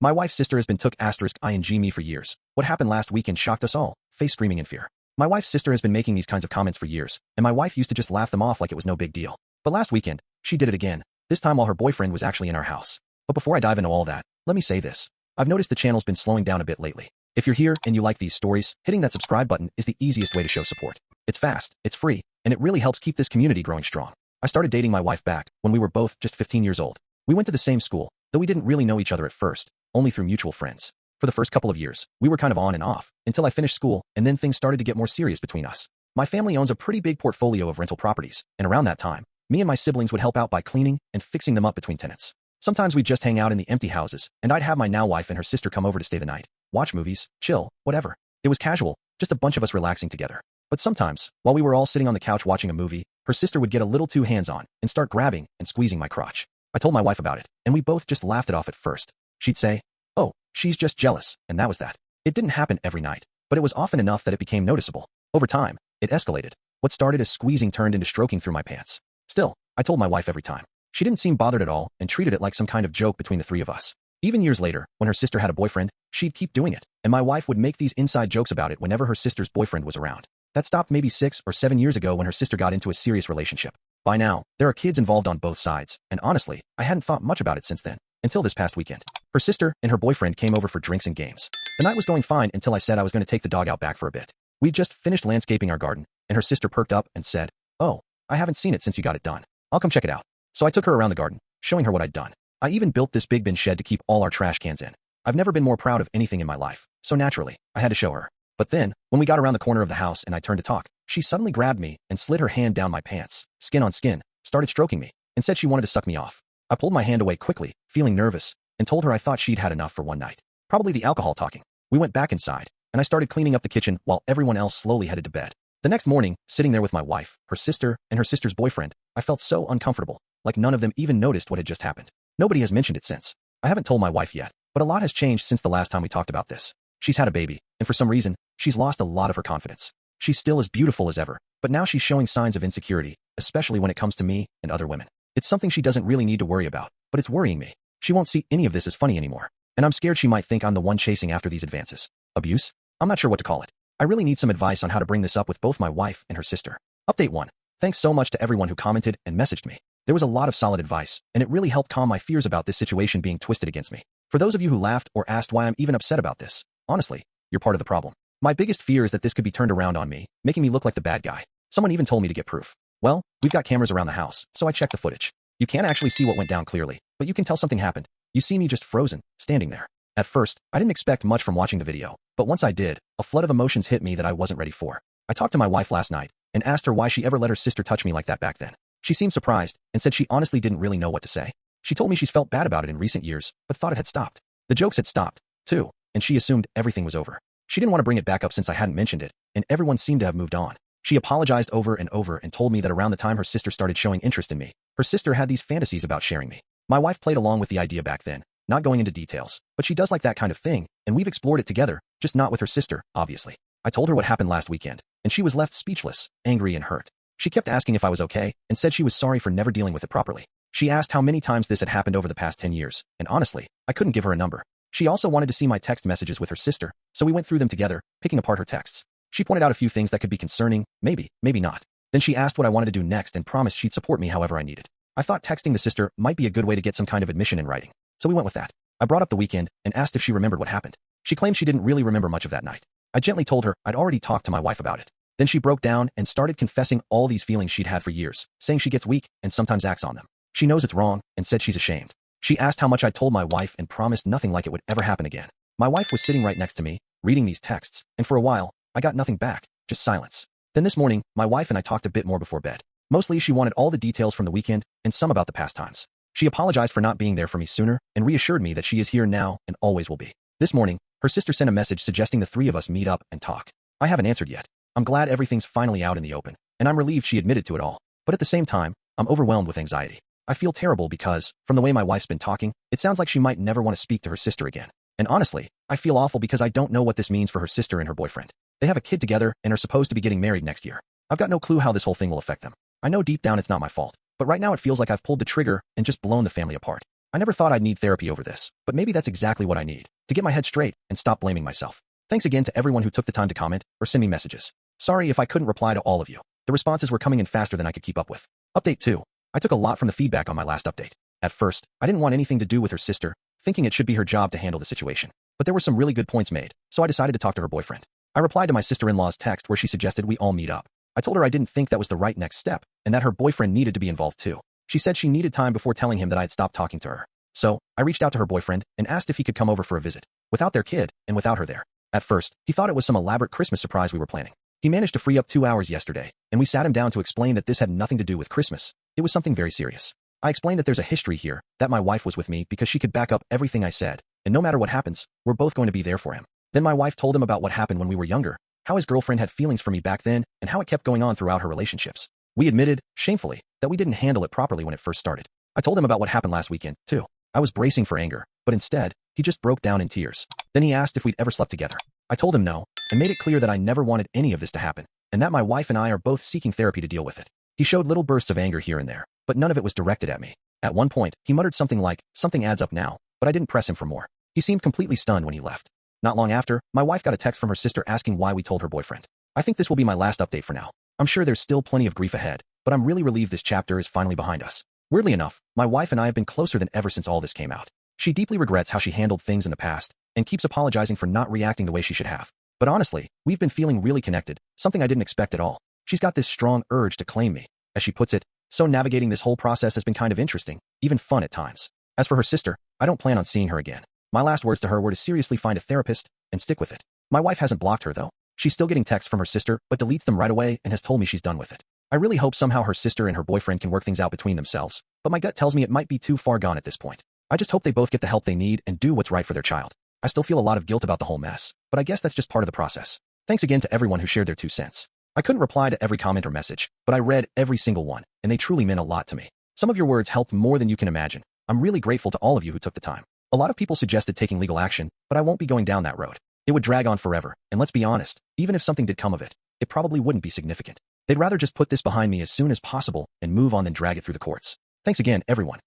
My wife's sister has been Touc *ing me for years. What happened last weekend shocked us all, face screaming in fear. My wife's sister has been making these kinds of comments for years, and my wife used to just laugh them off like it was no big deal. But last weekend, she did it again, this time while her boyfriend was actually in our house. But before I dive into all that, let me say this. I've noticed the channel's been slowing down a bit lately. If you're here and you like these stories, hitting that subscribe button is the easiest way to show support. It's fast, it's free, and it really helps keep this community growing strong. I started dating my wife back when we were both just 15 years old. We went to the same school, though we didn't really know each other at first, only through mutual friends. For the first couple of years, we were kind of on and off, until I finished school, and then things started to get more serious between us. My family owns a pretty big portfolio of rental properties, and around that time, me and my siblings would help out by cleaning and fixing them up between tenants. Sometimes we'd just hang out in the empty houses, and I'd have my now wife and her sister come over to stay the night, watch movies, chill, whatever. It was casual, just a bunch of us relaxing together. But sometimes, while we were all sitting on the couch watching a movie, her sister would get a little too hands-on and start grabbing and squeezing my crotch. I told my wife about it, and we both just laughed it off at first. She'd say, "Oh, she's just jealous," and that was that. It didn't happen every night, but it was often enough that it became noticeable. Over time, it escalated. What started as squeezing turned into stroking through my pants. Still, I told my wife every time. She didn't seem bothered at all and treated it like some kind of joke between the three of us. Even years later, when her sister had a boyfriend, she'd keep doing it, and my wife would make these inside jokes about it whenever her sister's boyfriend was around. That stopped maybe 6 or 7 years ago when her sister got into a serious relationship. By now, there are kids involved on both sides, and honestly, I hadn't thought much about it since then, until this past weekend. Her sister and her boyfriend came over for drinks and games. The night was going fine until I said I was going to take the dog out back for a bit. We'd just finished landscaping our garden, and her sister perked up and said, "Oh, I haven't seen it since you got it done. I'll come check it out." So I took her around the garden, showing her what I'd done. I even built this big bin shed to keep all our trash cans in. I've never been more proud of anything in my life, so naturally, I had to show her. But then, when we got around the corner of the house and I turned to talk, she suddenly grabbed me and slid her hand down my pants, skin on skin, started stroking me, and said she wanted to suck me off. I pulled my hand away quickly, feeling nervous, and told her I thought she'd had enough for one night. Probably the alcohol talking. We went back inside, and I started cleaning up the kitchen while everyone else slowly headed to bed. The next morning, sitting there with my wife, her sister, and her sister's boyfriend, I felt so uncomfortable, like none of them even noticed what had just happened. Nobody has mentioned it since. I haven't told my wife yet, but a lot has changed since the last time we talked about this. She's had a baby, and for some reason, she's lost a lot of her confidence. She's still as beautiful as ever, but now she's showing signs of insecurity, especially when it comes to me and other women. It's something she doesn't really need to worry about, but it's worrying me. She won't see any of this as funny anymore, and I'm scared she might think I'm the one chasing after these advances. Abuse? I'm not sure what to call it. I really need some advice on how to bring this up with both my wife and her sister. Update 1. Thanks so much to everyone who commented and messaged me. There was a lot of solid advice, and it really helped calm my fears about this situation being twisted against me. For those of you who laughed or asked why I'm even upset about this, honestly, you're part of the problem. My biggest fear is that this could be turned around on me, making me look like the bad guy. Someone even told me to get proof. Well, we've got cameras around the house, so I checked the footage. You can't actually see what went down clearly, but you can tell something happened. You see me just frozen, standing there. At first, I didn't expect much from watching the video, but once I did, a flood of emotions hit me that I wasn't ready for. I talked to my wife last night and asked her why she ever let her sister touch me like that back then. She seemed surprised and said she honestly didn't really know what to say. She told me she's felt bad about it in recent years, but thought it had stopped. The jokes had stopped, too, and she assumed everything was over. She didn't want to bring it back up since I hadn't mentioned it, and everyone seemed to have moved on. She apologized over and over and told me that around the time her sister started showing interest in me, her sister had these fantasies about sharing me. My wife played along with the idea back then, not going into details, but she does like that kind of thing, and we've explored it together, just not with her sister, obviously. I told her what happened last weekend, and she was left speechless, angry and hurt. She kept asking if I was okay, and said she was sorry for never dealing with it properly. She asked how many times this had happened over the past 10 years, and honestly, I couldn't give her a number. She also wanted to see my text messages with her sister, so we went through them together, picking apart her texts. She pointed out a few things that could be concerning, maybe not. Then she asked what I wanted to do next and promised she'd support me however I needed. I thought texting the sister might be a good way to get some kind of admission in writing, so we went with that. I brought up the weekend and asked if she remembered what happened. She claimed she didn't really remember much of that night. I gently told her I'd already talked to my wife about it. Then she broke down and started confessing all these feelings she'd had for years, saying she gets weak and sometimes acts on them. She knows it's wrong and said she's ashamed. She asked how much I'd told my wife and promised nothing like it would ever happen again. My wife was sitting right next to me, reading these texts, and for a while, I got nothing back, just silence. Then this morning, my wife and I talked a bit more before bed. Mostly she wanted all the details from the weekend and some about the past times. She apologized for not being there for me sooner and reassured me that she is here now and always will be. This morning, her sister sent a message suggesting the three of us meet up and talk. I haven't answered yet. I'm glad everything's finally out in the open, and I'm relieved she admitted to it all. But at the same time, I'm overwhelmed with anxiety. I feel terrible because, from the way my wife's been talking, it sounds like she might never want to speak to her sister again. And honestly, I feel awful because I don't know what this means for her sister and her boyfriend. They have a kid together and are supposed to be getting married next year. I've got no clue how this whole thing will affect them. I know deep down it's not my fault, but right now it feels like I've pulled the trigger and just blown the family apart. I never thought I'd need therapy over this, but maybe that's exactly what I need, to get my head straight and stop blaming myself. Thanks again to everyone who took the time to comment or send me messages. Sorry if I couldn't reply to all of you. The responses were coming in faster than I could keep up with. Update 2. I took a lot from the feedback on my last update. At first, I didn't want anything to do with her sister, thinking it should be her job to handle the situation. But there were some really good points made, so I decided to talk to her boyfriend. I replied to my sister-in-law's text where she suggested we all meet up. I told her I didn't think that was the right next step, and that her boyfriend needed to be involved too. She said she needed time before telling him that I had stopped talking to her. So, I reached out to her boyfriend and asked if he could come over for a visit, without their kid and without her there. At first, he thought it was some elaborate Christmas surprise we were planning. He managed to free up 2 hours yesterday, and we sat him down to explain that this had nothing to do with Christmas. It was something very serious. I explained that there's a history here, that my wife was with me because she could back up everything I said, and no matter what happens, we're both going to be there for him. Then my wife told him about what happened when we were younger, how his girlfriend had feelings for me back then, and how it kept going on throughout her relationships. We admitted, shamefully, that we didn't handle it properly when it first started. I told him about what happened last weekend, too. I was bracing for anger, but instead, he just broke down in tears. Then he asked if we'd ever slept together. I told him no, and made it clear that I never wanted any of this to happen, and that my wife and I are both seeking therapy to deal with it. He showed little bursts of anger here and there, but none of it was directed at me. At one point, he muttered something like, "Something adds up now," but I didn't press him for more. He seemed completely stunned when he left. Not long after, my wife got a text from her sister asking why we told her boyfriend. I think this will be my last update for now. I'm sure there's still plenty of grief ahead, but I'm really relieved this chapter is finally behind us. Weirdly enough, my wife and I have been closer than ever since all this came out. She deeply regrets how she handled things in the past, and keeps apologizing for not reacting the way she should have. But honestly, we've been feeling really connected, something I didn't expect at all. She's got this strong urge to claim me, as she puts it, so navigating this whole process has been kind of interesting, even fun at times. As for her sister, I don't plan on seeing her again. My last words to her were to seriously find a therapist, and stick with it. My wife hasn't blocked her though. She's still getting texts from her sister, but deletes them right away and has told me she's done with it. I really hope somehow her sister and her boyfriend can work things out between themselves, but my gut tells me it might be too far gone at this point. I just hope they both get the help they need and do what's right for their child. I still feel a lot of guilt about the whole mess, but I guess that's just part of the process. Thanks again to everyone who shared their 2 cents. I couldn't reply to every comment or message, but I read every single one, and they truly meant a lot to me. Some of your words helped more than you can imagine. I'm really grateful to all of you who took the time. A lot of people suggested taking legal action, but I won't be going down that road. It would drag on forever, and let's be honest, even if something did come of it, it probably wouldn't be significant. They'd rather just put this behind me as soon as possible and move on than drag it through the courts. Thanks again, everyone.